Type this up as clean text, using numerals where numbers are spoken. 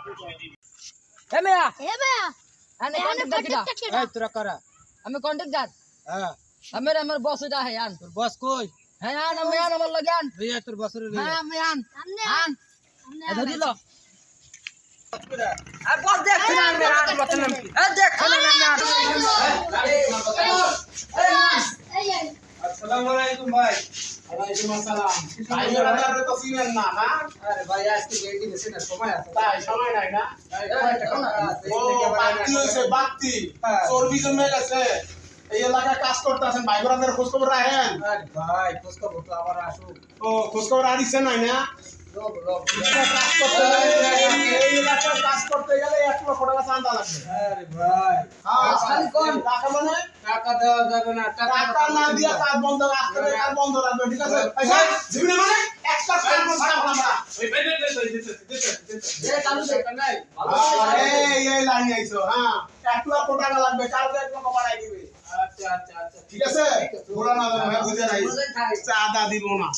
এ মেয়া আমি কন্ট্রাক্টর এই তোরা করা আমি কন্ট্রাক্টর হ্যাঁ আমার বস এটা হে আন তোর বস কই হ্যাঁ আন আমি আন আমার লগে আন রিয়া তোর বসের হ্যাঁ আমি আন আন সামনে এ ধরিল আর বস দেখছ না আমি আন বললাম এ দেখছ না আমি আন আসসালামু আলাইকুম ভাই ওয়ালাইকুম আসসালাম ভাই রাতে তো সিনেন না না আরে ভাই আজকে বেটি বেশি না সময় আছে তাই সময় নাই না ও বাতি হইছে বাতি চর্বি জমে গেছে এই এলাকায় কাজ করতে আছেন ভাই ব্রাদার খোঁজ খবর রাখেন আরে ভাই খোঁজ খবর তো আবার আসুক ও খোঁজ খবর আনিছেন নাই না কাজ করতে গেলে 1 লক্ষ টাকা চাঁদা লাগবে আরে ভাই খালি কোন টাকা মানে টাকা দেওয়া যাবে না টাকা না দিয়া কাজ বন্ধ রাখতে হবে কাজ বন্ধ রাখবে ঠিক আছে পয়সা জীবনে মানে একটা কাজ ছাড়া আমরা ওই এ চালু দে নাই এই লাইন আইছো হ্যাঁ 1 লক্ষ টাকা লাগবে কাল 1 লক্ষ বাড়াই দিবে আচ্ছা ঠিক আছে পুরানা বুঝে নাই চাঁদা দিব না